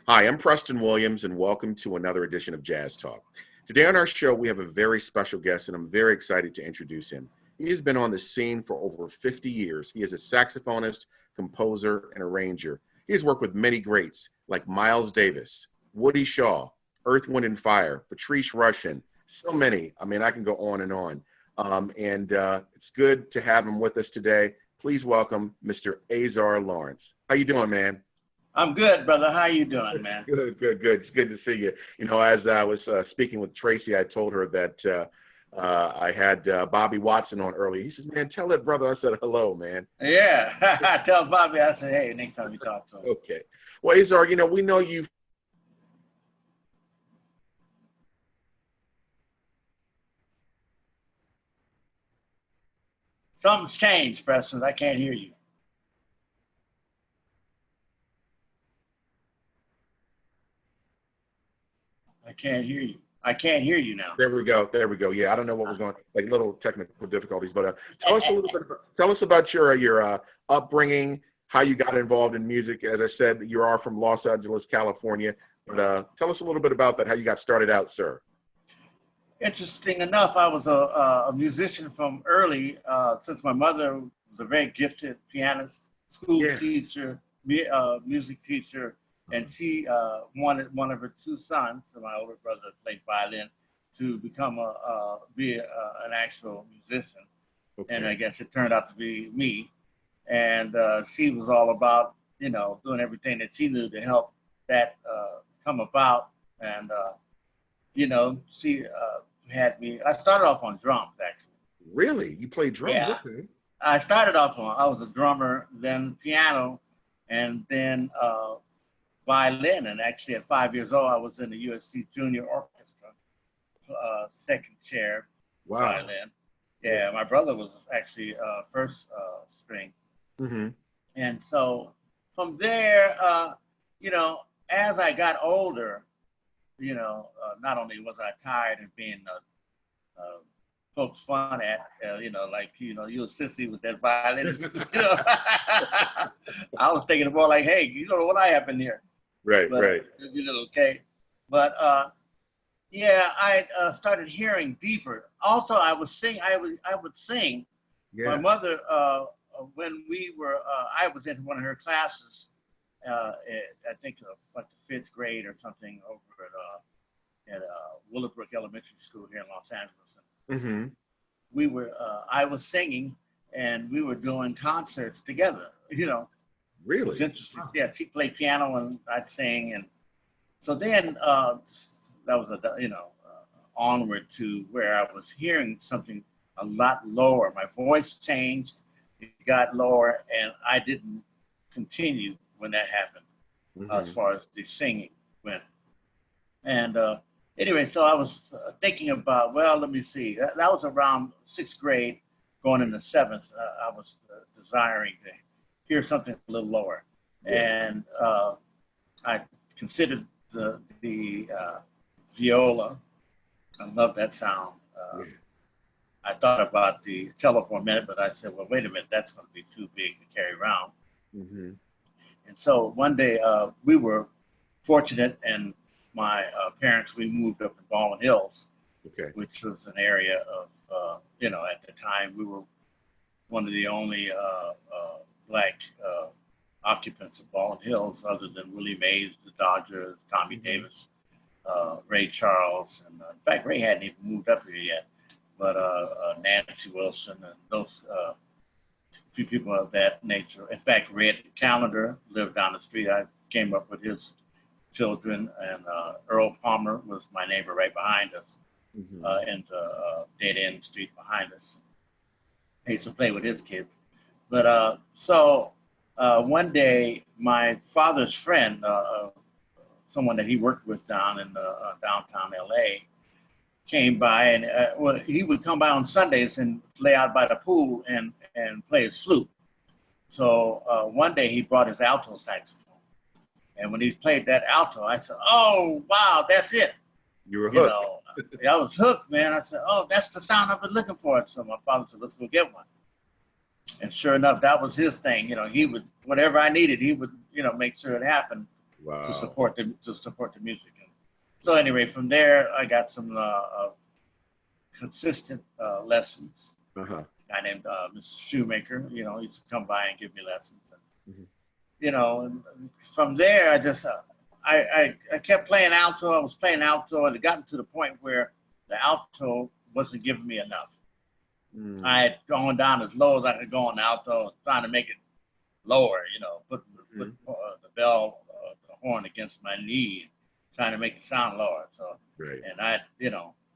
Hi, I'm Preston Williams, and welcome to another edition of Jazz Talk. Today on our show, we have a very special guest, and I'm very excited to introduce him. He has been on the scene for over 50 years. He is a saxophonist, composer, and arranger. He has worked with many greats like Miles Davis, Woody Shaw, Earth, Wind, and Fire, Patrice Rushen, so many. I mean, I can go on and on. It's good to have him with us today. Please welcome Mr. Azar Lawrence. How you doing, man? I'm good, brother. How you doing, man? Good. It's good to see you. You know, as I was speaking with Tracy, I told her that I had Bobby Watson on earlier. He says, "Man, tell that brother I said hello, man." Yeah, I tell Bobby, I said, hey, next time we talk to him. Okay. Well, Azar, you know, we know you. Something's changed, Preston. I can't hear you. I can't hear you now. There we go. Yeah, I don't know what was going, like little technical difficulties, but tell us a little bit. Tell us about your upbringing, how you got involved in music. As I said, you are from Los Angeles, California. But tell us a little bit about that, how you got started out, sir. Interesting enough, I was a musician from early, since my mother was a very gifted pianist, school teacher, music teacher, and she wanted one of her two sons, so my older brother played violin, to become an actual musician. Okay. And I guess it turned out to be me. And she was all about, doing everything that she knew to help that come about. And, she had me, I started off on drums, actually. Really? You played drums? Yeah. Okay. I started off I was a drummer, then piano, and then violin. And actually at 5 years old, I was in the USC Junior Orchestra, second chair violin. Yeah, my brother was actually first string. Mm-hmm. And so from there, as I got older, not only was I tired of being folks fun at, you a sissy with that violin. I was thinking more like, hey, you know what happened here. Right. Okay. But I started hearing deeper. Also, I would sing. I would sing. Yeah. My mother, when we were, I was in one of her classes. I think like the 5th grade or something over at Willowbrook Elementary School here in Los Angeles. Mm-hmm. We were, I was singing, and we were doing concerts together. Really? It was interesting. Wow. Yeah, she played piano and I'd sing, and so then that was onward to where I was hearing something a lot lower. My voice changed; it got lower, and I didn't continue when that happened, as far as the singing went. And anyway, so I was thinking about, well, let me see. That was around 6th grade, going into 7th. I was desiring to hear something a little lower. Yeah. And I considered the viola. I love that sound. I thought about the cello for a minute, but I said, well, wait a minute, that's going to be too big to carry around. Mm-hmm. And so one day we were fortunate, and my parents, we moved up to Baldwin Hills, which was an area of, at the time we were one of the only black occupants of Baldwin Hills, other than Willie Mays, the Dodgers, Tommy Davis, Ray Charles, and in fact, Ray hadn't even moved up here yet, but Nancy Wilson and those few people of that nature. In fact, Red Callender lived down the street. I came up with his children, and Earl Palmer was my neighbor right behind us, in the dead end street behind us. I used to play with his kids. But so one day, my father's friend, someone that he worked with down in downtown LA, came by, and he would come by on Sundays and lay out by the pool and play his flute. So one day he brought his alto saxophone. And when he played that alto, I said, oh, wow, that's it. You were hooked. I was hooked, man. I said, oh, that's the sound I've been looking for. So my father said, let's go get one. And sure enough, that was his thing. He would, whatever I needed, he would, make sure it happened. Wow. to support the music. And so anyway, from there I got some consistent lessons. Uh-huh. A guy named Mr. Shoemaker, he used to come by and give me lessons. Mhm. And from there I just I kept playing alto. I was playing alto, and it got to the point where the alto wasn't giving me enough. I had gone down as low as I could go on the alto, trying to make it lower, put the bell, the horn against my knee, trying to make the sound lower. So, Right. and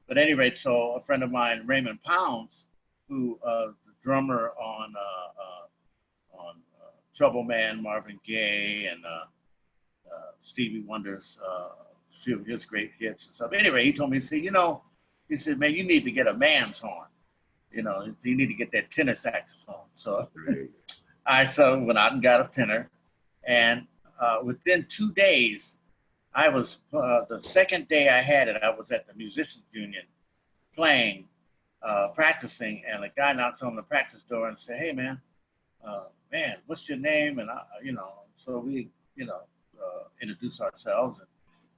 but at any rate, so a friend of mine, Raymond Pounds, who the drummer on Trouble Man, Marvin Gaye, and Stevie Wonder's few of his great hits and stuff. Anyway, he told me, he said, man, you need to get a man's horn. You need to get that tenor saxophone. So Right. I went out and got a tenor, and within 2 days, I was the second day I had it, I was at the Musicians Union playing, practicing, and a guy knocks on the practice door and said, "Hey, man, what's your name?" And so we introduced ourselves, and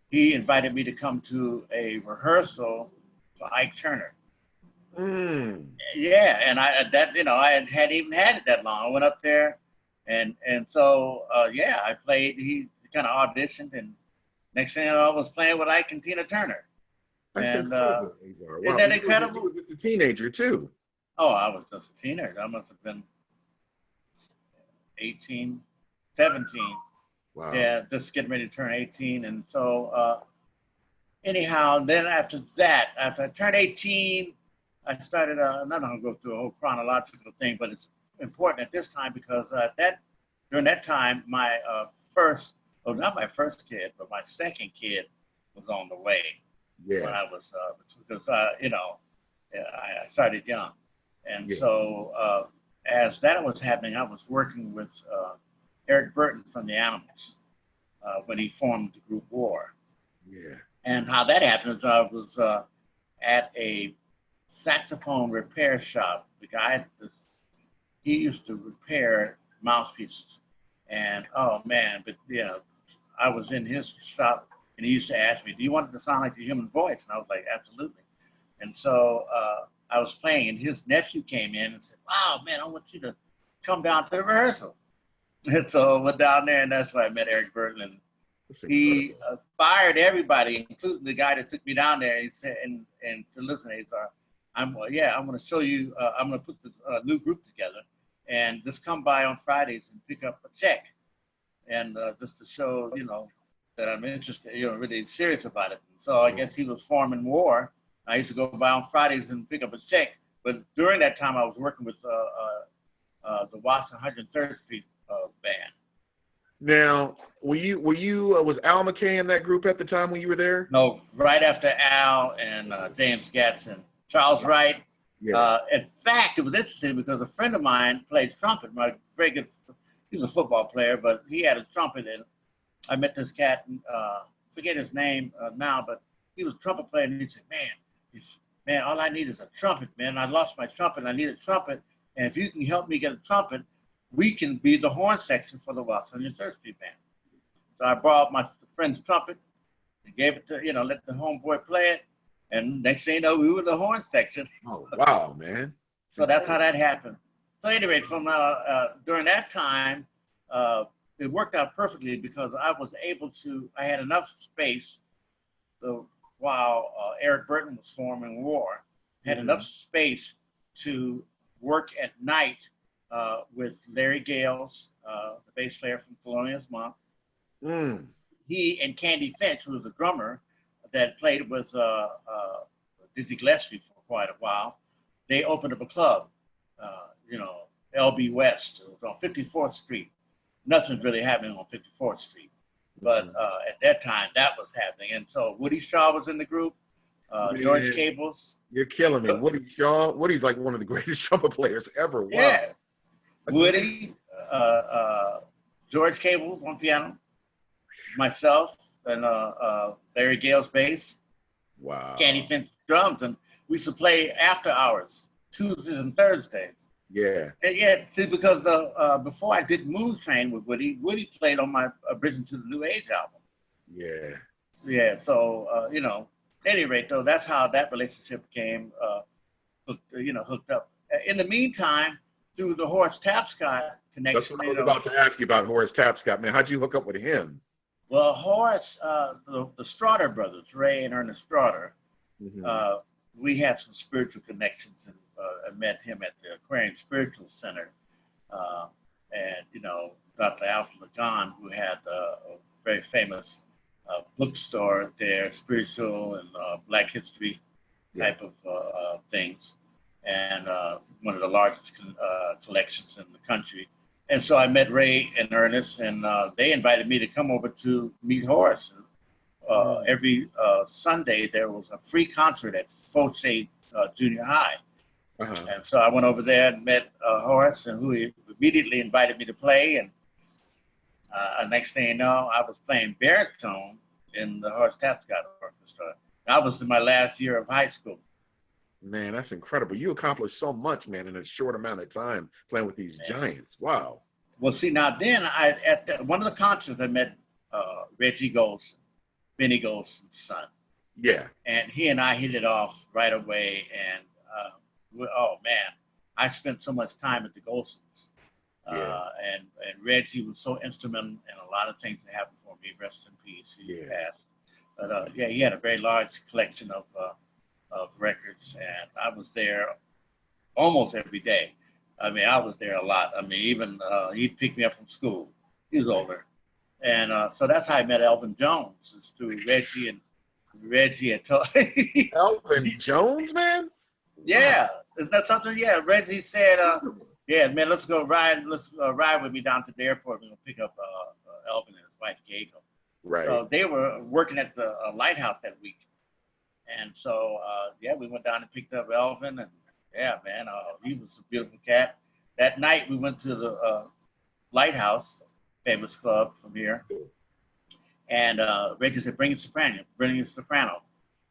he invited me to come to a rehearsal for Ike Turner. Yeah, and I hadn't even had it that long. I went up there, and so I played. He kind of auditioned, and next thing you know, I was playing with Ike and Tina Turner. And wow. Isn't that incredible? You were just a teenager too. Oh, I was just a teenager. I must have been 18, 17. Wow. Yeah, just getting ready to turn 18. And so anyhow, then after I turned 18, I started, I'm not going to go through a whole chronological thing, but it's important at this time because during that time, my not my first kid, but my second kid was on the way. Yeah. When I was, because, I started young. And so as that was happening, I was working with Eric Burton from the Animals when he formed the group War. Yeah. And how that happened is I was at a saxophone repair shop. The guy, he used to repair mouthpieces. And oh man, but I was in his shop and he used to ask me, "Do you want it to sound like the human voice?" And I was like, "Absolutely." And so I was playing, and his nephew came in and said, "Wow, man, I want you to come down to the rehearsal." And so I went down there, and that's where I met Eric Burton. And he fired everybody, including the guy that took me down there. He said, and said, "Listen, Azar, I'm going to show you. I'm going to put this new group together, and just come by on Fridays and pick up a check, and just to show that I'm interested, really serious about it." And so I guess he was forming War. I used to go by on Fridays and pick up a check. But during that time, I was working with the Watts 103rd Street band. Now, was Al McKay in that group at the time when you were there? No, right after Al and James Gatson, Charles Wright. Yeah. In fact, it was interesting because a friend of mine played trumpet. My very good, he was a football player, but he had a trumpet. And I met this cat, forget his name now, but he was a trumpet player. And he said, man, all I need is a trumpet, man. I lost my trumpet. I need a trumpet. And if you can help me get a trumpet, we can be the horn section for the Watts 103rd Street band. So I brought my friend's trumpet and gave it to, let the homeboy play it. And next thing you know, we were the horn section. Oh, wow, man. So that's how that happened. So anyway, from during that time, it worked out perfectly because I had enough space. So while Eric Burton was forming War, had enough space to work at night with Larry Gales, the bass player from Thelonious Monk. He and Candy Finch, who was the drummer that played with Dizzy Gillespie for quite a while, they opened up a club, LB West. It was on 54th Street. Nothing's really happening on 54th Street. But at that time, that was happening. And so Woody Shaw was in the group, George Cables. You're killing me. Woody Shaw. Woody's like one of the greatest trumpet players ever. Wow. Yeah. Woody, George Cables on piano, myself, and Larry Gales bass. Wow. Candy Finch drums. And we used to play after hours, Tuesdays and Thursdays. Yeah. And yeah, see, because before I did Moon Train with Woody, Woody played on my Bridging to the New Age album. Yeah. Yeah. So at any rate, though, that's how that relationship came, hooked up. In the meantime, through the Horace Tapscott That's connection, what I was about to ask you about Horace Tapscott, man. How'd you hook up with him? well, Horace, the Straughter brothers, Ray and Ernest Straughter, Mm-hmm. uh, we had some spiritual connections, and I met him at the Aquarium Spiritual Center, uh, and Dr. Alfred Lagan, who had a very famous bookstore there, spiritual and Black history Yeah. type of things, and one of the largest collections in the country. And so I met Ray and Ernest, and they invited me to come over to meet Horace. Every Sunday, there was a free concert at Fauché Junior High. Uh-huh. And so I went over there and met Horace, and who immediately invited me to play. And next thing you know, I was playing baritone in the Horace Tapscott Orchestra. That was in my last year of high school. Man, that's incredible. You accomplished so much, man, in a short amount of time playing with these giants. Wow. Well, see, now then, at one of the concerts, I met Reggie Golson, Benny Golson's son. Yeah. And he and I hit it off right away. And oh man, I spent so much time at the Golsons. Yeah. And Reggie was so instrumental in a lot of things that happened for me. Rest in peace. He passed. But yeah, he had a very large collection of records, and I was there almost every day. I mean, I was there a lot. I mean, even he'd pick me up from school. He was older. And so that's how I met Elvin Jones, is through Reggie. And Reggie had told Elvin Jones, man? Yeah. Isn't that something? Yeah. Reggie said, yeah, man, let's ride with me down to the airport. We're going to pick up Elvin and his wife, Gago. Right. So they were working at the lighthouse that week. And so, yeah, we went down and picked up Elvin. And yeah, man, he was a beautiful cat. That night we went to the lighthouse, famous club from here. And Reggie said, bring a soprano.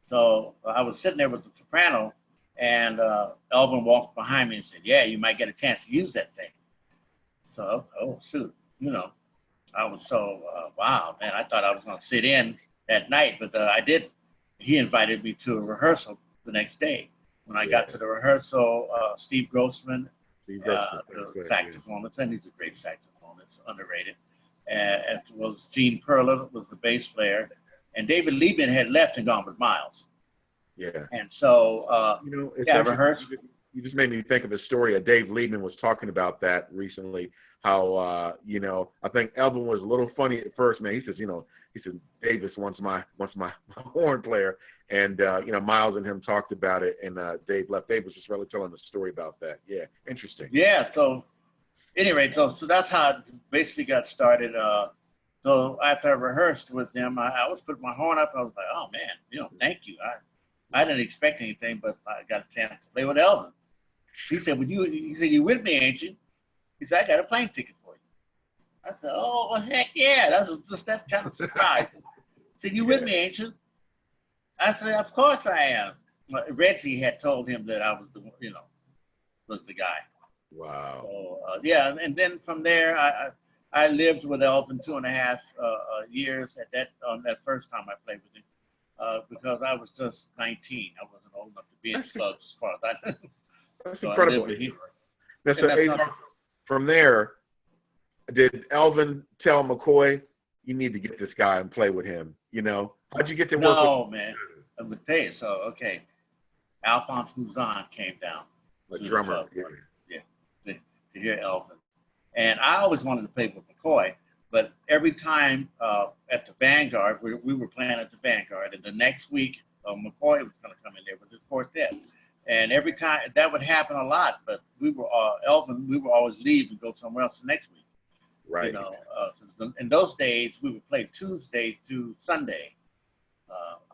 So I was sitting there with the soprano, and Elvin walked behind me and said, yeah, you might get a chance to use that thing. So, oh, shoot, I was so, wow, man, I thought I was going to sit in that night, but I didn't. He invited me to a rehearsal the next day. When I got to the rehearsal, Steve Grossman, the saxophonist, and he's a great saxophonist, underrated. As well as Gene Perla was the bass player, and David Liebman had left and gone with Miles. Yeah. And so, I rehearsed. You just made me think of a story. Dave Liebman was talking about that recently. How I think Elvin was a little funny at first, man. He said Davis wants my horn player, and Miles and him talked about it, and Dave left. Dave was just really telling the story about that. Yeah, interesting. Yeah. So, anyway, so that's how it basically got started. So after I rehearsed with him, I was putting my horn up. I was like, oh man, thank you. I didn't expect anything, but I got a chance to play with Elvin. He said, you with me, ain't you? He said, I got a plane ticket for you. I said, oh, well, heck yeah. That kind of surprise. He said, you with me, ain't you? I said, of course I am. Reggie had told him that I was was the guy. Wow. So, yeah, and then from there, I lived with Elvin 2.5 years on that first time I played with him, because I was just 19. I wasn't old enough to be in clubs as far as I knew. That's incredible. From there, did Elvin tell McCoy, you need to get this guy and play with him? How'd you get to work with him? No, man. I'm going to tell you. So, okay. Alphonse Mouzon came down. The drummer. To hear Elvin. And I always wanted to play with McCoy, but every time at the Vanguard, we were playing at the Vanguard, and the next week, McCoy was going to come in there with his quartet. And every time, that would happen a lot, but Elvin, we would always leave and go somewhere else the next week. Right. In those days, we would play Tuesday through Sunday,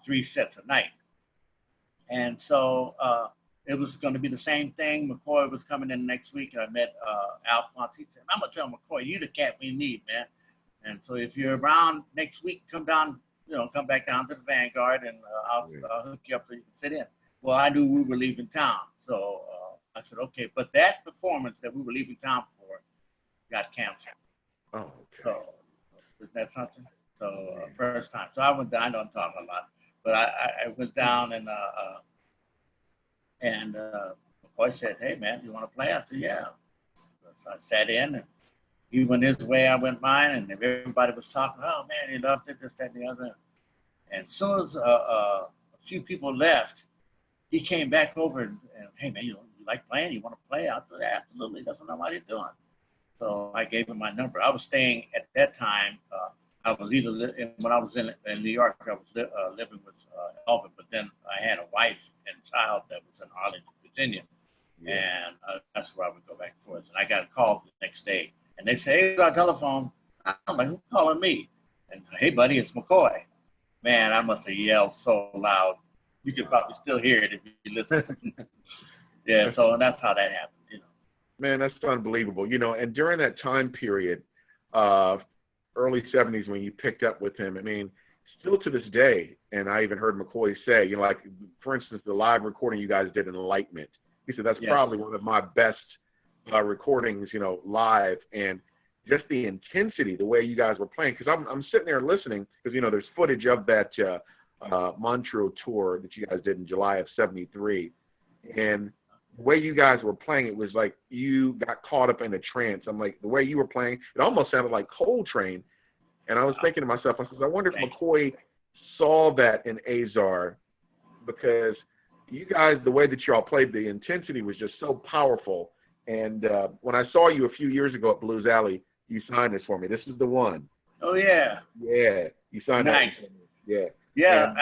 3 sets a night. And so it was going to be the same thing. McCoy was coming in next week, and I met Alphonse. He said, I'm going to tell McCoy, you the cat we need, man. And so if you're around next week, come back down to the Vanguard, and I'll hook you up so you can sit in. Well, I knew we were leaving town. So I said, okay. But that performance that we were leaving town for got canceled. Oh, okay. So isn't that something? So Man. first time. So I went down. I know I'm talking a lot, but I went down and McCoy said, "Hey man, you want to play?" I said, "Yeah." So I sat in, and he went his way, I went mine, and everybody was talking. Oh man, he loved it, this, that, and the other. And as soon as a few people left, he came back over and hey man, you like playing? You want to play? I said, absolutely. That's what nobody's doing. So I gave him my number. I was staying at that time. I was either when I was in New York, I was living with Elvin, but then I had a wife and child that was in Arlington, Virginia, and that's where I would go back and forth. And I got a call the next day, and they say, "Hey, got a telephone." I'm like, "Who's calling me?" And hey, buddy, it's McCoy. Man, I must have yelled so loud. You could probably still hear it if you listen. Yeah, so that's how that happened, you know. Man, that's unbelievable. You know, and during that time period, early 70s when you picked up with him, I mean, still to this day, and I even heard McCoy say, you know, like, for instance, the live recording you guys did in Enlightenment. He said, that's probably one of my best recordings, you know, live. And just the intensity, the way you guys were playing, because I'm sitting there listening, because, you know, there's footage of that Montreux tour that you guys did in July of 73. And the way you guys were playing, it was like you got caught up in a trance. I'm like, the way you were playing, it almost sounded like Coltrane. And I was thinking to myself, I said, I wonder if McCoy saw that in Azar, because you guys, the way that you all played, the intensity was just so powerful. And when I saw you a few years ago at Blues Alley, you signed this for me. This is the one. Oh, yeah. Yeah. You signed nice. that for me. Yeah. Yeah, and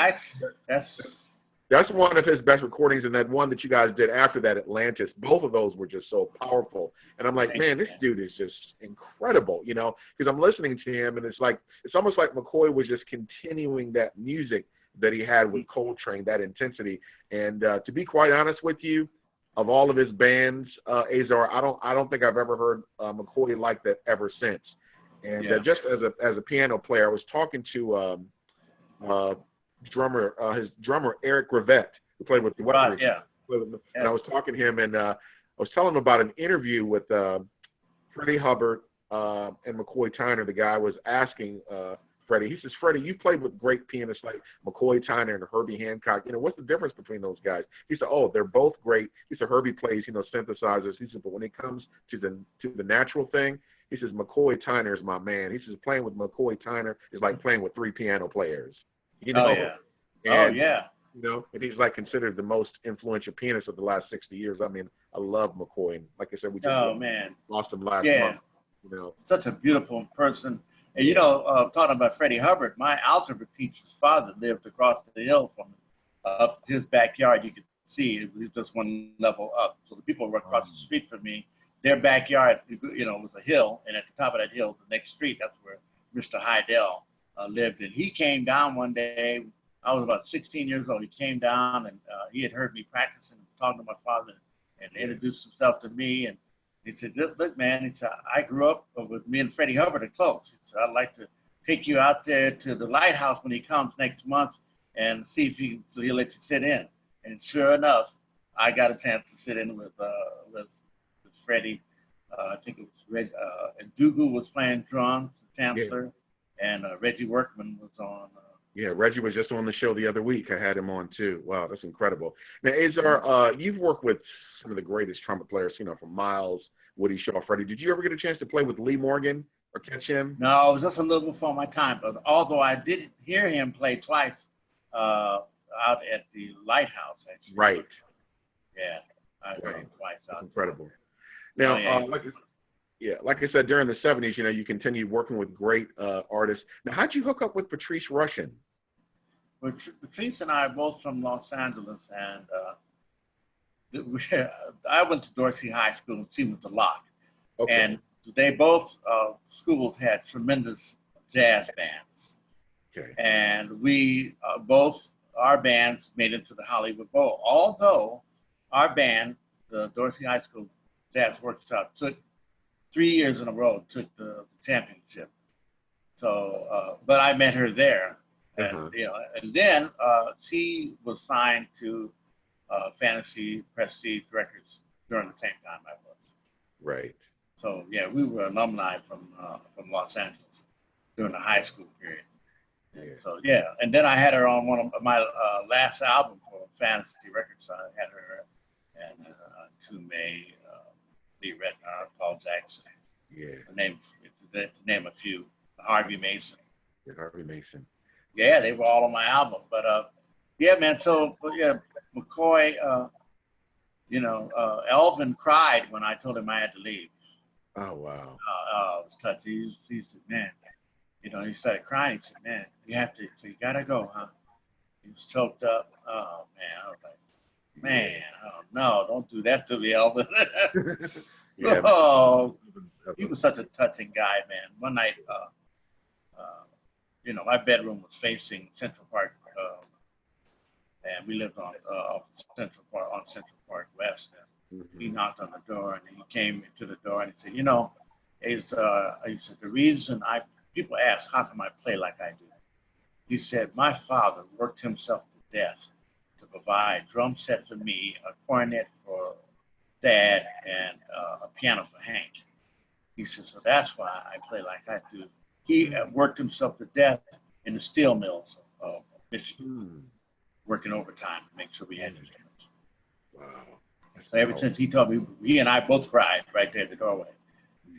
that's one of his best recordings, and that one that you guys did after that, Atlantis, both of those were just so powerful. And I'm like, man, this dude is just incredible, you know, because I'm listening to him, and it's almost like McCoy was just continuing that music that he had with Coltrane, that intensity. And to be quite honest with you, of all of his bands, Azar, I don't think I've ever heard McCoy like that ever since. And just as a piano player, I was talking to his drummer Eric Gravett, who played with the Weapons. And I was talking to him, and I was telling him about an interview with Freddie Hubbard and McCoy Tyner. The guy was asking Freddie. He says, "Freddie, you played with great pianists like McCoy Tyner and Herbie Hancock. You know, what's the difference between those guys?" He said, "Oh, they're both great." He said, "Herbie plays, you know, synthesizers." He said, "But when it comes to the natural thing," he says, "McCoy Tyner is my man." He says, "Playing with McCoy Tyner is like playing with three piano players." You know? You know, and he's like considered the most influential pianist of the last 60 years. I mean, I love McCoy. And like I said, we just lost him last month. You know, such a beautiful person. And you know, talking about Freddie Hubbard, my algebra teacher's father lived across the hill from up his backyard. You could see it was just one level up. So the people were across the street from me. Their backyard, you know, was a hill, and at the top of that hill, the next street, that's where Mr. Heidel lived. And he came down one day. I was about 16 years old. He came down, and he had heard me practicing, talking to my father, and introduced himself to me. And he said, "Look, man," he said, "I grew up with me and Freddie Hubbard are close. He said, I'd like to take you out there to the lighthouse when he comes next month and see if he'll let you sit in." And sure enough, I got a chance to sit in with Freddie. I think it was and Dugu was playing drums, the Chancellor, and Reggie Workman was on. Reggie was just on the show the other week. I had him on too. Wow, that's incredible. Now, Azar, you've worked with some of the greatest trumpet players, you know, from Miles, Woody Shaw, Freddie. Did you ever get a chance to play with Lee Morgan or catch him? No, it was just a little before my time. But although I did hear him play twice out at the Lighthouse, actually. Right. Yeah, I heard him twice out. Incredible. Now, like I said, during the 70s, you know, you continued working with great artists. Now, how'd you hook up with Patrice Rushen? Well, Patrice and I are both from Los Angeles, and I went to Dorsey High School, and she went to Locke. Okay. And they both schools had tremendous jazz bands. Okay. And we our bands made it to the Hollywood Bowl. Although our band, the Dorsey High School Jazz Workshop, took 3 years in a row, took the championship. So, but I met her there. And, you know, and then she was signed to Fantasy Prestige Records during the same time I was. Right. So yeah, we were alumni from Los Angeles during the high school period. And so yeah, and then I had her on one of my last album for Fantasy Records. I had her and Tume, Lee Retnar, Paul Jackson. Yeah. To name a few. Harvey Mason. Yeah, Harvey Mason. Yeah, they were all on my album. But yeah, man. So yeah, McCoy. Elvin cried when I told him I had to leave. Oh wow. It was touchy. He said, "Man," he started crying. He said, "Man, you have to. So you gotta go, huh?" He was choked up. Oh man, I was like, "Man, oh no, don't do that to me, Elvin." Yeah. Oh, he was such a touching guy, man. One night, my bedroom was facing Central Park, and we lived on Central Park West. And he knocked on the door, and he came to the door, and he said, he said, the reason people ask, how come I play like I do? He said, my father worked himself to death to provide drum set for me, a cornet for Dad, and a piano for Hank. He said, so that's why I play like I do. He worked himself to death in the steel mills of Michigan, working overtime to make sure we had instruments. Wow. So ever since he told me, he and I both cried right there at the doorway.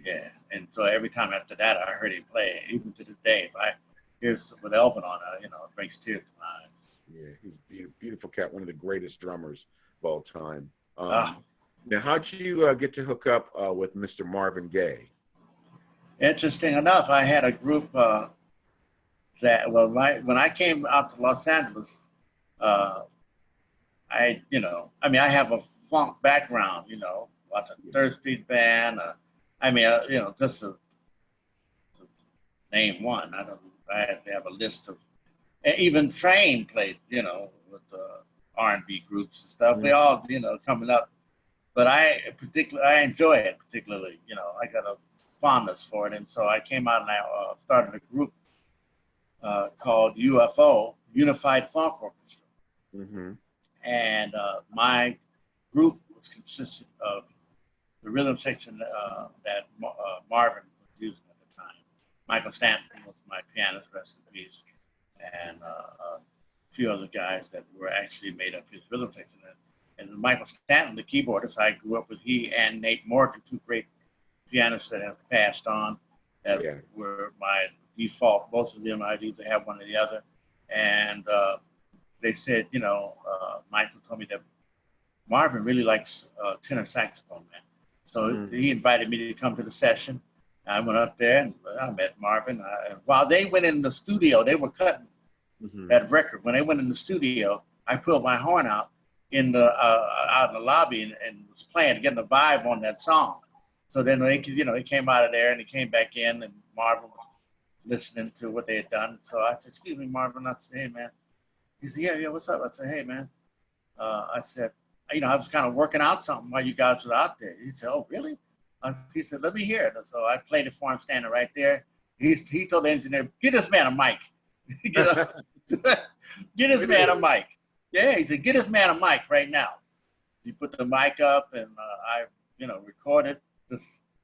Yeah, and so every time after that, I heard him play. Even to this day, if I hear with Elvin on it, it brings tears to my eyes. Yeah, he's a beautiful cat, one of the greatest drummers of all time. Now, how'd you get to hook up with Mr. Marvin Gaye? Interesting enough, I had a group when I came out to Los Angeles, I have a funk background, watching Third Street Band. Just to name one. I had to have a list of, even Train played, with R&B groups and stuff. They all, coming up. But I enjoy it particularly. I got a fondness for it, and so I came out and I started a group called UFO, Unified Funk Orchestra. And my group was consisted of the rhythm section that Marvin was using at the time. Michael Stanton was my pianist, rest in peace, and a few other guys that were actually made up his rhythm section. And Michael Stanton, the keyboardist, I grew up with. He and Nate Morgan, two great pianists that have passed on, that were my default. Both of them, I'd either have one or the other. And they said, Michael told me that Marvin really likes tenor saxophone, man. So he invited me to come to the session. I went up there and I met Marvin. And while they went in the studio, they were cutting that record. When they went in the studio, I pulled my horn out out in the lobby and was playing, getting a vibe on that song. So then they came out of there and he came back in, and Marvin was listening to what they had done. So I said, "Excuse me, Marvin." I said, "Hey, man." He said, "Yeah, what's up?" I said, "Hey, man." I said, I was kind of working out something while you guys were out there. He said, "Oh, really?" He said, "Let me hear it." So I played it for him standing right there. He told the engineer, "Get this man a mic." Get this man a mic. Yeah, he said, "Get this man a mic right now." He put the mic up and I, recorded.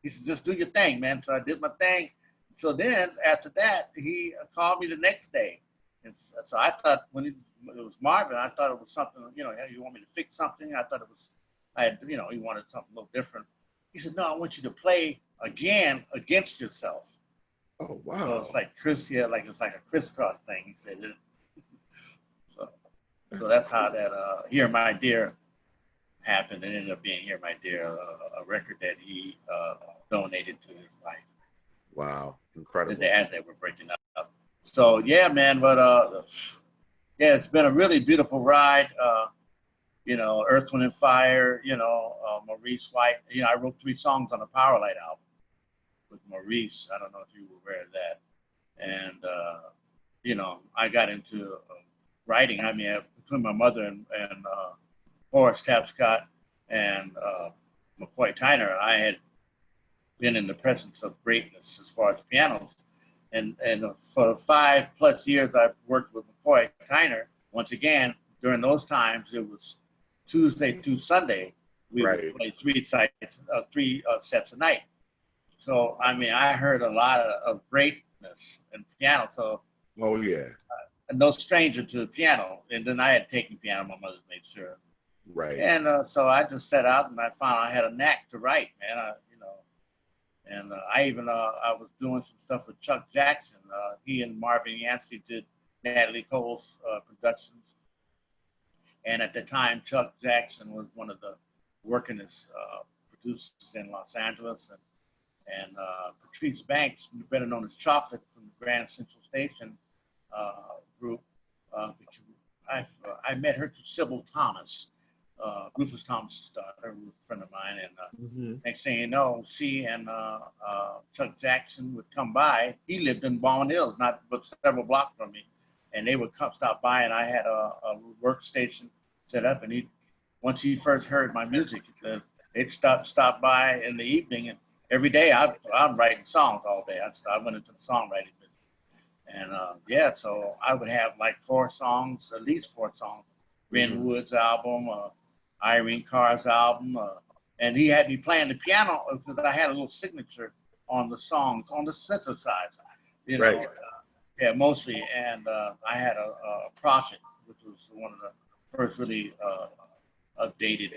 He said, "Just do your thing, man." So I did my thing. So then after that, he called me the next day. And so I thought when it was Marvin, I thought it was something, "Hey, you want me to fix something?" I thought it was, he wanted something a little different. He said, "No, I want you to play again against yourself." Oh, wow. So it's like it's like a crisscross thing. He said, so that's how that Hear My Dear happened. It ended up being Hear My Dear, a record that he donated to his wife. Wow, incredible. As they were breaking up. So yeah, man, but it's been a really beautiful ride. Earth, Wind and Fire, Maurice White. I wrote 3 songs on the Powerlight album with Maurice. I don't know if you were aware of that. And I got into writing. I mean, between my mother and Horace Tapscott and McCoy Tyner, I had been in the presence of greatness as far as pianos. And for 5+ years, I've worked with McCoy Tyner. Once again, during those times, it was Tuesday through Sunday. We would play 3 sets a night. So, I mean, I heard a lot of greatness in piano. So Oh yeah. No stranger to the piano. And then I had taken piano. My mother made sure. Right. And so I just set out, and I found I had a knack to write, man. And I even I was doing some stuff with Chuck Jackson. He and Marvin Yancey did Natalie Cole's productions. And at the time, Chuck Jackson was one of the workingest producers in Los Angeles, and Patrice Banks, better known as Chocolate from the Grand Central Station group. I met her through Sybil Thomas, Rufus Thomas' daughter, who was a friend of mine, and next thing you know, she and Chuck Jackson would come by. He lived in Baldwin Hills, not but several blocks from me, and they would come stop by, and I had a workstation set up, and once he first heard my music, they'd stop by in the evening, and every day I'm writing songs all day. I went into the songwriting business. And yeah, so I would have like 4 songs, at least 4 songs. Ren Wood's album, Irene Carr's album, and he had me playing the piano because I had a little signature on the songs, on the synthesizer, you know, Right. yeah, mostly. And I had a Prophet, which was one of the first really updated,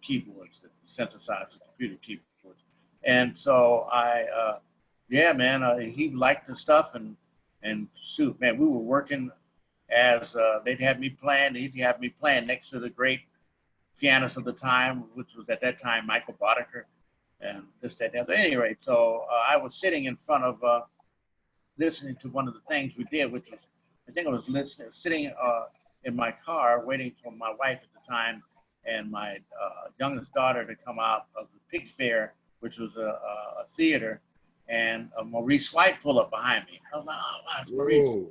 keyboards, that synthesizer, computer keyboards. And so yeah, man, he liked the stuff, and shoot, man, we were working as they'd have me playing. He'd have me playing next to the great pianist of the time, which was at that time Michael Boddicker, and this, that, that. But at any rate, so I was sitting in front of listening to one of the things we did, which was, I think I was sitting in my car waiting for my wife at the time and my youngest daughter to come out of the Pig Fair, which was a theater, and Maurice White pulled up behind me. I was like, oh, wow, it's Maurice. Whoa.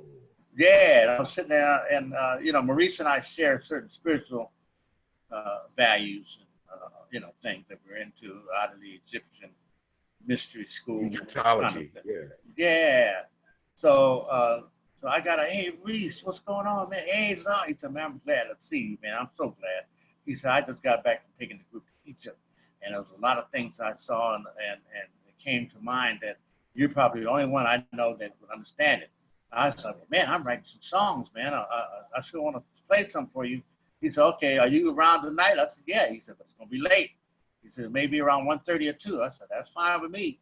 Yeah, and I was sitting there, and Maurice and I share certain spiritual values, and things that we're into out of the Egyptian mystery school. Egyptology, kind of yeah. Yeah. So I got hey, Reese, what's going on, man? Hey, Azar. He said, man, I'm glad to see you, man. I'm so glad. He said, I just got back from taking the group to Egypt, and there was a lot of things I saw, and it came to mind that you're probably the only one I know that would understand it. I said, well, man, I'm writing some songs, man. I sure want to play some for you. He said, okay, are you around tonight? I said, yeah. He said, but it's going to be late. He said, maybe around 1:30 or 2. I said, that's fine with me.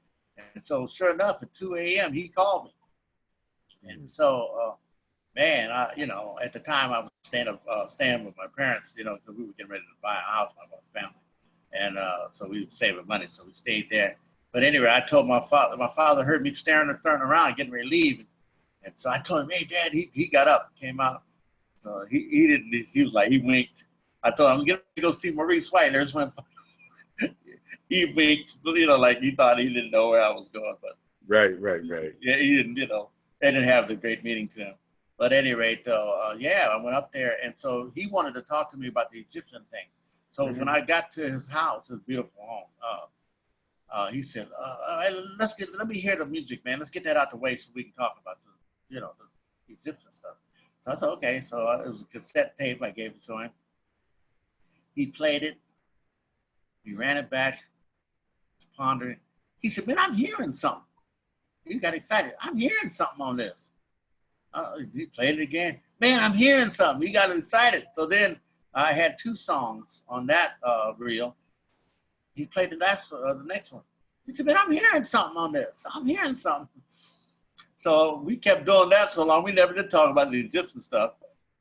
And so sure enough, at 2 a.m., he called me. And so, man, at the time I was staying with my parents, because we were getting ready to buy a house, my family. And so we were saving money, so we stayed there. But anyway, I told my father heard me turning around, getting ready to leave. And so I told him, hey, Dad, he got up, came out. So he didn't, he was like, he winked. I told him, I'm going to go see Maurice White. There's one. He winked, like he thought he didn't know where I was going. But Right. yeah, he didn't, they didn't have the great meaning to him. But at any rate, though, yeah, I went up there. And so he wanted to talk to me about the Egyptian thing. So when I got to his house, his beautiful home, he said, let me hear the music, man. Let's get that out the way so we can talk about the Egyptian stuff. So I said, okay. So it was a cassette tape. I gave it to him. He played it. He ran it back, pondering. He said, man, I'm hearing something. He got excited. I'm hearing something on this. He played it again. Man, I'm hearing something. He got excited. So then I had 2 songs on that reel. He played the next one. He said, man, I'm hearing something on this. I'm hearing something. So we kept doing that so long. We never did talk about the Egyptian stuff.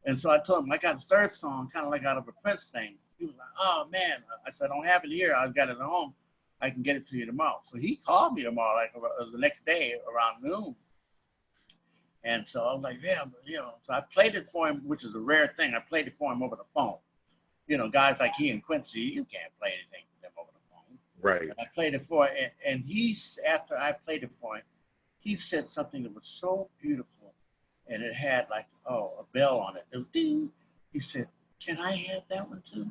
And so I told him, I got a 3rd song, kind of like out of a Prince thing. He was like, oh, man. I said, I don't have it here. I've got it at home. I can get it to you tomorrow. So he called me tomorrow, like the next day around noon. And so I was like, yeah, so I played it for him, which is a rare thing. I played it for him over the phone. Guys like he and Quincy, you can't play anything for them over the phone. Right. And I played it for him, and after I played it for him, he said something that was so beautiful, and it had like, a bell on it. It was ding. He said, can I have that one too?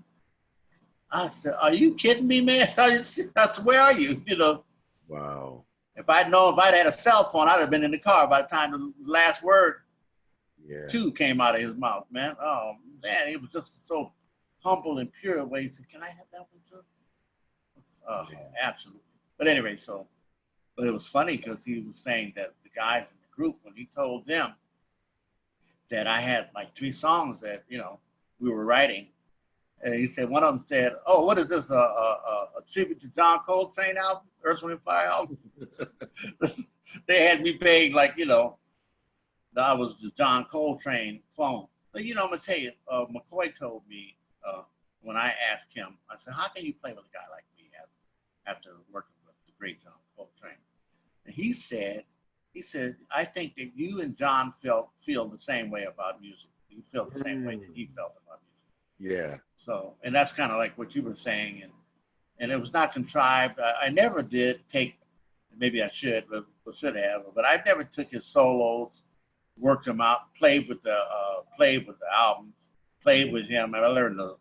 I said, are you kidding me, man? I said, where are you? Wow. If I'd had a cell phone, I'd have been in the car by the time the last word, Yeah. 2 came out of his mouth, man. Oh, man, it was just so humble and pure way. He said, can I have that one too? Yeah. Absolutely. But anyway, but it was funny because he was saying that the guys in the group, when he told them that I had like 3 songs that, you know, we were writing. And he said, one of them said, "Oh, what is this, a tribute to John Coltrane album, Earth, Wind & Fire album?" They had me paying like, you know, I was the John Coltrane clone. But, you know, I'm going to tell you, McCoy told me when I asked him, I said, "How can you play with a guy like me after working with the great John Coltrane?" And he said, "I think that you and John feel the same way about music. You feel the same way that he felt about music." Yeah. So, and that's kind of like what you were saying, and it was not contrived. I never did take, maybe I should, but have, but I never took his solos, worked them out, played with the albums, played with him, and I learned a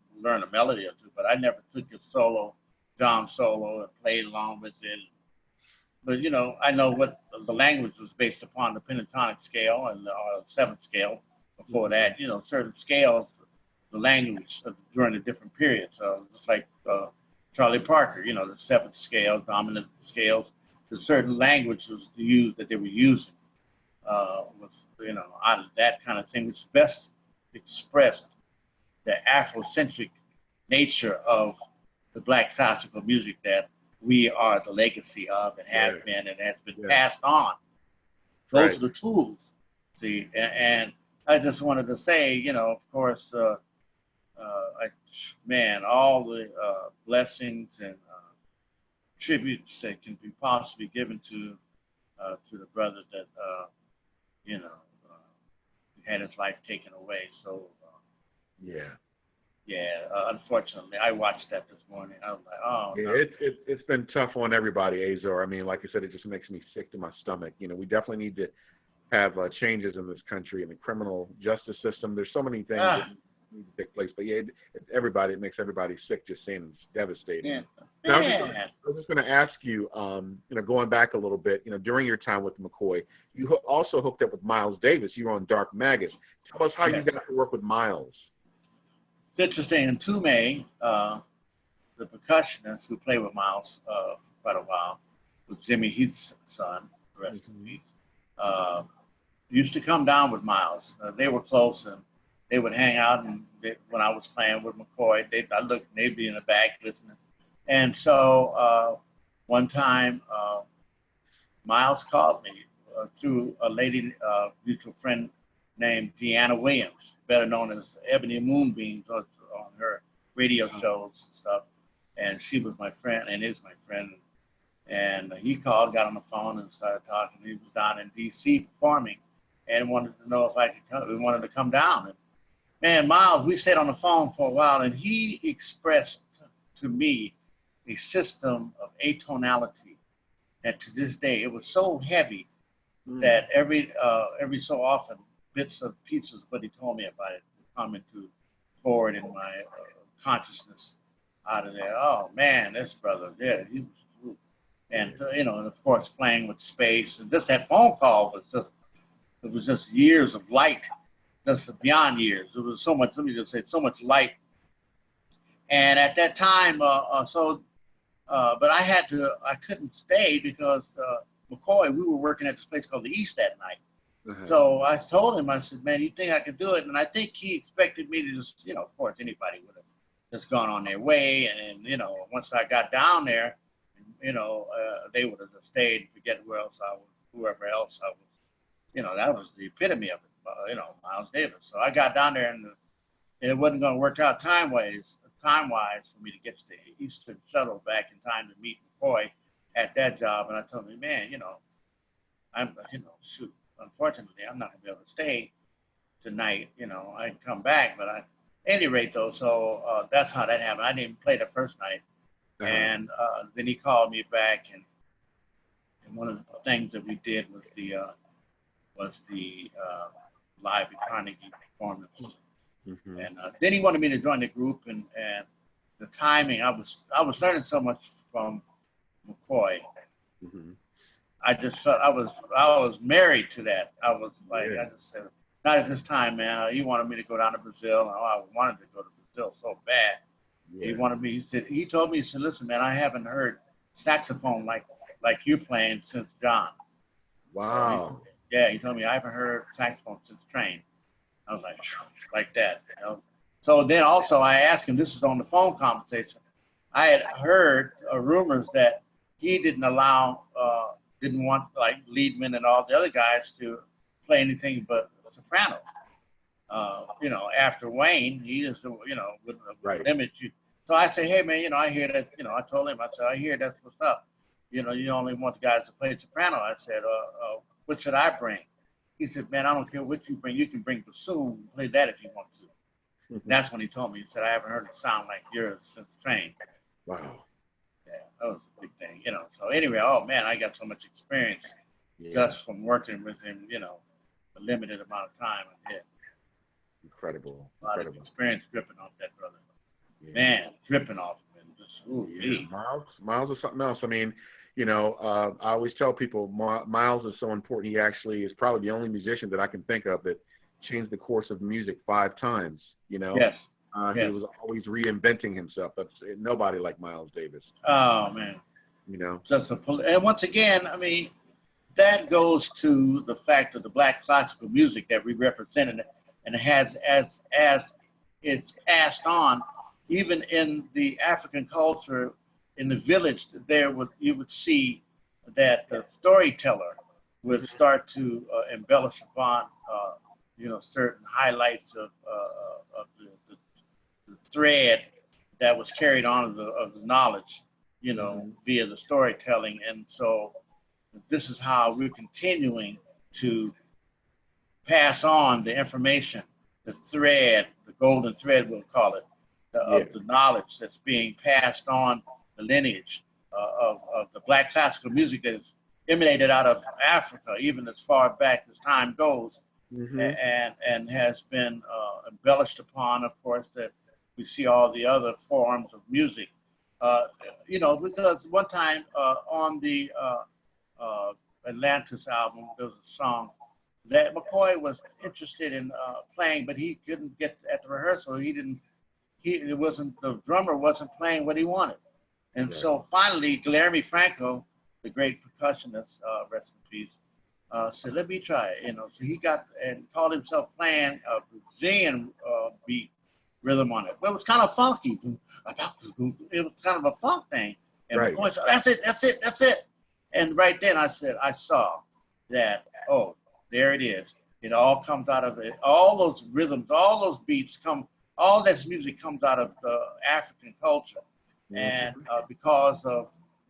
melody or two, but I never took his solo, John solo, and played along with it. But, you know, I know what the language was based upon, the pentatonic scale and the 7th scale. Before that, you know, certain scales, the language during the different periods. Just like Charlie Parker, you know, the 7th scale, dominant scales, the certain language was used that they were using was, you know, out of that kind of thing, which best expressed the Afrocentric nature of the Black classical music that we are the legacy of and have been and has been passed on. Those are the tools, see, and I just wanted to say, you know, of course, all the blessings and tributes that can be possibly given to the brother that, you know, had his life taken away. So, unfortunately, I watched that this morning. I was like, oh, yeah, no. It's been tough on everybody, Azar. I mean, like I said, it just makes me sick to my stomach. You know, we definitely need to have changes in this country in the criminal justice system. There's so many things that need to take place, but yeah, it makes everybody sick just seeing it. It's devastating. Yeah. Now, I was just going to ask you, you know, going back a little bit, you know, during your time with McCoy, you also hooked up with Miles Davis. You were on Dark Maggot. Tell us how you got to work with Miles. It's interesting. In Tume, the percussionist who played with Miles for quite a while, was Jimmy Heath's son, the rest in peace, used to come down with Miles. They were close, and they would hang out. And when I was playing with McCoy, they'd be in the back listening. And so one time, Miles called me through a lady, mutual friend named Deanna Williams, better known as Ebony Moonbeams on her radio shows and stuff. And she was my friend and is my friend. And he called, got on the phone and started talking. He was down in D.C. performing and wanted to know if I could come. We wanted to come down. And man, Miles, we stayed on the phone for a while, and he expressed to me a system of atonality that to this day, it was so heavy that every so often, bits of pieces of what he told me about it come into forward in my consciousness out of there. Oh man, this brother, yeah, he was, and you know, and of course playing with space, and just that phone call was just years of light, just beyond years. It was so much. Let me just say, so much light. And at that time, but I couldn't stay because McCoy, we were working at this place called the East that night. So I told him, I said, man, you think I could do it? And I think he expected me to just, you know, of course, anybody would have just gone on their way. And you know, once I got down there, you know, they would have just stayed and forget where else I was, whoever else I was. You know, that was the epitome of it, you know, Miles Davis. So I got down there and it wasn't going to work out time-wise for me to get to the Eastern Shuttle back in time to meet McCoy at that job. And I told him, man, you know, shoot. Unfortunately, I'm not going to be able to stay tonight. You know, I can come back, but at any rate, though, so that's how that happened. I didn't even play the first night. And then he called me back, and one of the things that we did was the live at Carnegie performance. And then he wanted me to join the group, and the timing, I was learning so much from McCoy. I just felt I was married to that. I was like, I just said, not at this time, man. He wanted me to go down to Brazil. And I wanted to go to Brazil so bad. He wanted me. He told me, he said, listen, man, I haven't heard saxophone like you're playing since John. Wow. So he told me I haven't heard saxophone since Train. I was like that, you know. So then also I asked him, this is on the phone conversation, I had heard rumors that he didn't allow, didn't want like Liedman and all the other guys to play anything but soprano. You know, after Wayne, he just, you know, would limit you. So I say, hey man, you know, I hear that, you know, I told him, I said, I hear that's what's up. You know, you only want the guys to play soprano. I said, what should I bring? He said, man, I don't care what you bring. You can bring bassoon, play that if you want to. Mm-hmm. That's when he told me, he said, I haven't heard it sound like yours since train. Wow. Yeah, that was a big thing, you know. So anyway, oh man, I got so much experience just from working with him, you know, a limited amount of time I did. Incredible. A lot of experience dripping off that brother. Yeah. Man, dripping off him. Just, Miles is something else. I mean, you know, I always tell people Miles is so important. He actually is probably the only musician that I can think of that changed the course of music 5 times, you know? Yes. He was always reinventing himself. That's nobody like Miles Davis. Oh, man. You know? And once again, I mean, that goes to the fact of the Black classical music that we represented, and it has, as it's passed on, even in the African culture, in the village, you would see that the storyteller would start to embellish upon, you know, certain highlights of the thread that was carried on of the knowledge, you know, via the storytelling. And so this is how we're continuing to pass on the information, the thread, the golden thread, we'll call it, of the knowledge that's being passed on, the lineage of the Black classical music that is emanated out of Africa, even as far back as time goes, and has been embellished upon, of course, that we see all the other forms of music. You know, because one time on the Atlantis album, there was a song that McCoy was interested in playing, but he couldn't get at the rehearsal. The drummer wasn't playing what he wanted. And so finally, Guillermo Franco, the great percussionist, rest in peace, said, let me try it. You know, so he got and called himself playing a Brazilian beat rhythm on it. But it was kind of funky. It was kind of a funk thing. And McCoy said, that's it. And right then I saw that, oh, there it is. It all comes out of it. All those rhythms, all those beats all this music comes out of the African culture. And because of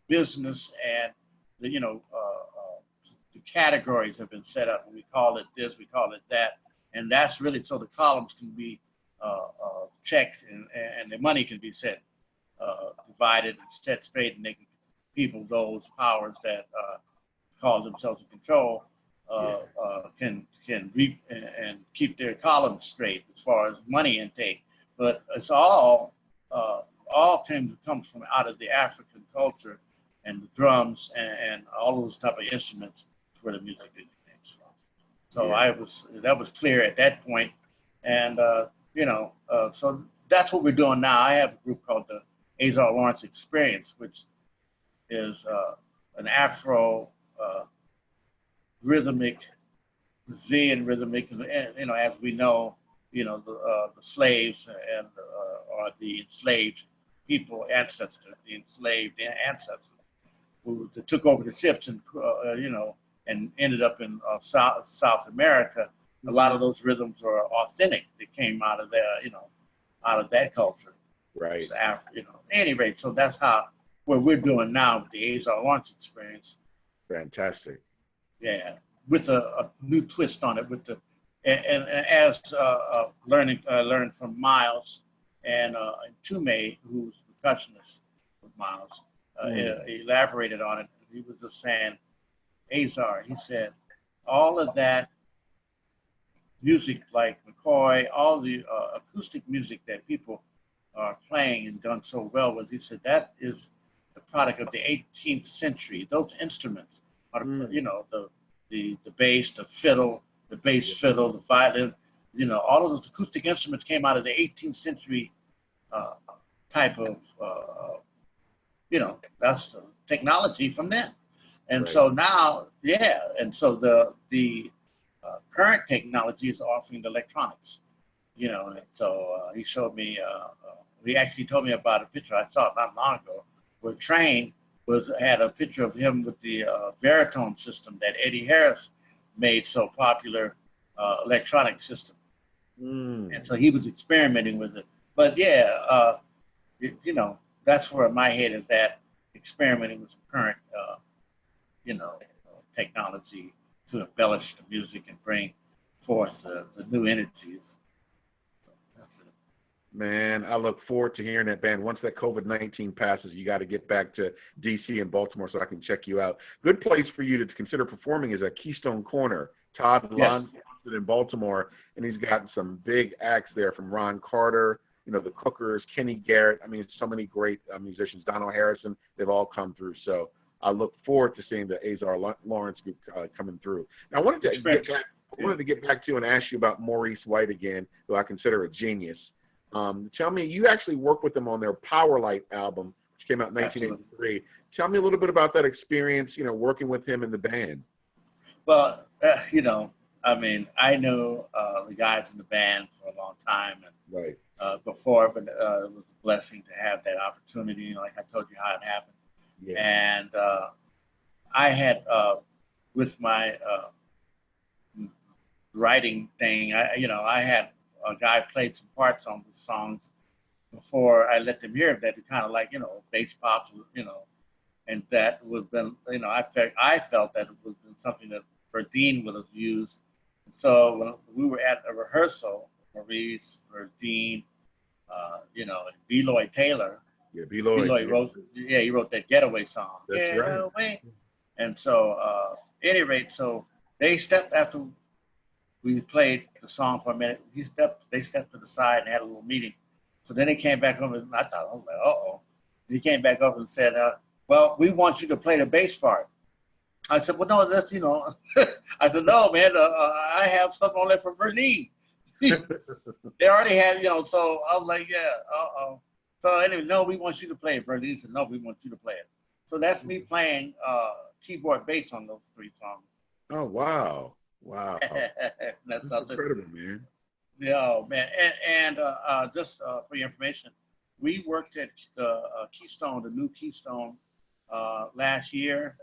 business and the, you know, the categories have been set up. We call it this, we call it that. And that's really so the columns can be checked and the money can be set, divided and set straight, and they can, people, those powers that cause themselves in control, can reap and keep their columns straight as far as money intake. But it's all comes from out of the African culture, and the drums and all those type of instruments where the music came from. So that was clear at that point. And you know, so that's what we're doing now. I have a group called the Azar Lawrence Experience, which is an Afro rhythmic, Brazilian rhythmic, and you know, as we know, you know, the slaves and or the enslaved people, the enslaved ancestors who took over the ships and you know, and ended up in South America. A lot of those rhythms are authentic. They came out of there, you know, out of that culture. Right. You know. At any rate, so that's what we're doing now with the Azar Lawrence Experience. Fantastic. Yeah, with a new twist on it, with the and as learned from Miles and Tume, who's the percussionist with Miles, elaborated on it. He was just saying, Azar, he said, all of that music like McCoy, all the acoustic music that people are playing and done so well with, he said that is the product of the 18th century. Those instruments are, you know, the bass, the fiddle, the bass fiddle, the violin, you know, all of those acoustic instruments came out of the 18th century type of, you know, that's the technology from then. And so now, and so the current technology is offering the electronics, and so he showed me, he actually told me about a picture I saw not long ago where Train had a picture of him with the Veritone system that Eddie Harris made so popular, electronic system. And so he was experimenting with it. But yeah, that's where my head is at, experimenting with some current, technology to embellish the music and bring forth the new energies. That's it. Man, I look forward to hearing that band. Once that COVID-19 passes, you got to get back to D.C. and Baltimore so I can check you out. Good place for you to consider performing is at Keystone Corner. Todd Lund in Baltimore, and he's gotten some big acts there from Ron Carter, the Cookers, Kenny Garrett. I mean, so many great musicians. Donald Harrison, they've all come through. So I look forward to seeing the Azar Lawrence group coming through. Now, I wanted to get back to you and ask you about Maurice White again, who I consider a genius. Tell me, you actually worked with them on their Power Light album, which came out in 1983. Absolutely. Tell me a little bit about that experience, working with him in the band. Well, I mean, I knew the guys in the band for a long time, and before, but it was a blessing to have that opportunity. Like I told you how it happened. Yeah. And I had, with my writing thing, I had a guy played some parts on the songs before I let them hear it, that kind of like, bass pops, and that would have been, I felt that it would have been something that Verdine would have used. So when we were at a rehearsal, Maurice, Verdine, and B. Lloyd Taylor. Yeah, B. Lloyd he wrote that Getaway song. That's Getaway. Right. And so, at any rate, so they stepped after we played the song for a minute. They stepped to the side and had a little meeting. So then they came back up, and I thought, oh, uh-oh. He came back up and said, well, we want you to play the bass part. I said, well, no, that's, I said, no, man, I have something on there for Verdine. They already had, so I was like, yeah, uh-oh. So anyway, no, we want you to play it. Verdine said, no, we want you to play it. So that's me playing keyboard bass on those 3 songs. Oh, wow. Wow. That's incredible, man. Yeah, man. And just for your information, we worked at Keystone, the new Keystone, last year,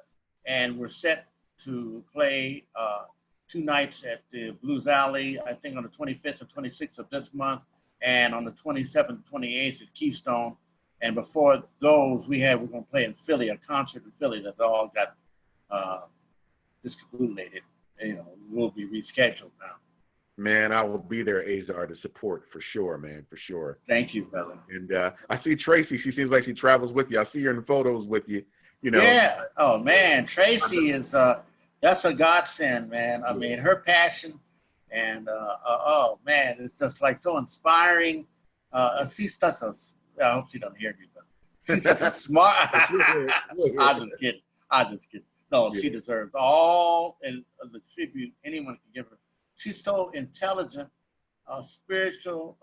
and we're set to play 2 nights at the Blues Alley, I think on the 25th and 26th of this month, and on the 27th and 28th at Keystone. And before those, we're going to play in Philly, a concert in Philly that all got discontinued. Will be rescheduled now. Man, I will be there, Azar, to support for sure, man, for sure. Thank you, brother. And I see Tracy. She seems like she travels with you. I see her in photos with you. Yeah. Oh man, Tracy is that's a godsend, man. I mean, her passion and oh man, it's just like so inspiring. She's such a. I hope she doesn't hear me, but she's such a smart. I'm just kidding. No, she deserves all the tribute anyone can give her. She's so intelligent, spiritual,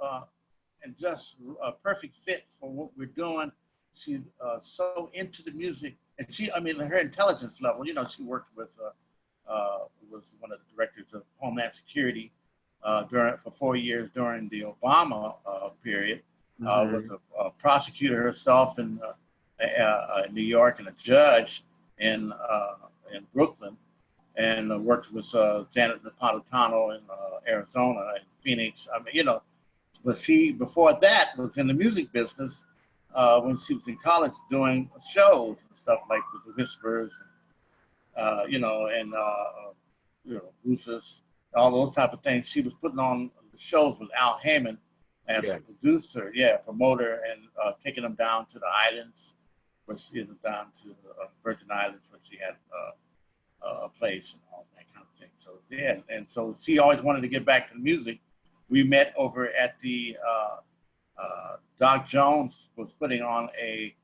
and just a perfect fit for what we're doing. She's so into the music, and her intelligence level. She worked with was one of the directors of Homeland Security for 4 years during the Obama period. Was a prosecutor herself in New York and a judge in Brooklyn, and worked with Janet Napolitano in Arizona and Phoenix. But she, before that, was in the music business when she was in college doing shows and stuff like the Whispers, and Rufus, all those type of things. She was putting on the shows with Al Heyman as a producer, promoter, and taking them down to the islands, down to the Virgin Islands, where she had a place and all that kind of thing. So and so she always wanted to get back to the music. We met over at the Doc Jones was putting on a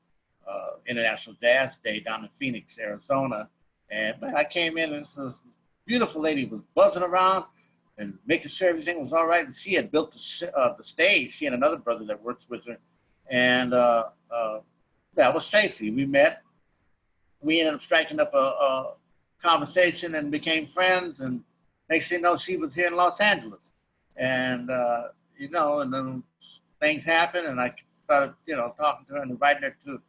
International Jazz Day down in Phoenix, Arizona, and I came in and this beautiful lady was buzzing around and making sure everything was all right. And she had built the stage. She and another brother that works with her, and that was Tracy. We met. We ended up striking up a conversation and became friends, and next thing you know, she was here in Los Angeles. And, you know, and then things happened, and I started, you know, talking to her and inviting her to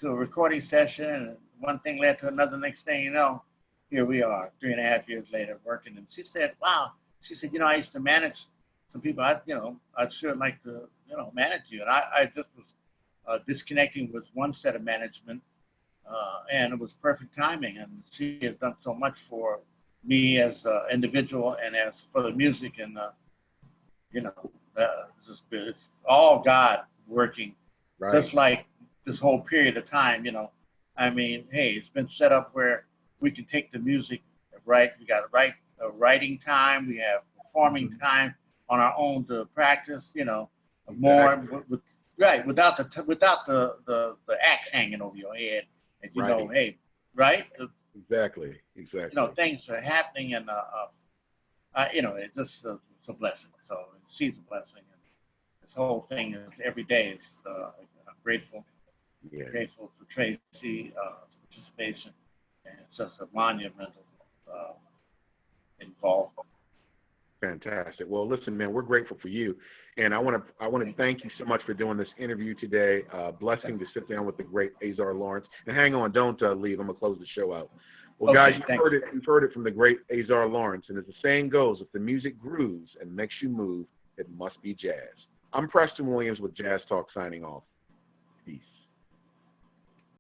a recording session. And one thing led to another. Next thing you know, here we are, 3.5 years later, working. And she said, wow. She said, you know, I used to manage some people. I'd sure like to, you know, manage you. And I just was disconnecting with one set of management, and it was perfect timing. And she has done so much for me as an individual and as for the music. And, you know, it's all God working, right. Just like this whole period of time, you know. I mean, hey, it's been set up where we can take the music, right? We got writing time, we have performing time on our own to practice, you know, more right, without the axe hanging over your head, and you know, hey, right? Exactly. You know, things are happening, and you know, it just it's a blessing. So she's a blessing, and this whole thing is every day is I'm grateful. Yeah. Grateful for Tracy's participation, and it's just a monumental involvement. Fantastic. Well, listen, man, we're grateful for you, and I want to thank you so much for doing this interview today. Blessing to sit down with the great Azar Lawrence. And hang on, don't leave. I'm gonna close the show out. Well, okay, guys, you've heard it from the great Azar Lawrence, and as the saying goes, if the music grooves and makes you move, it must be jazz. I'm Preston Williams with Jazz Talk signing off.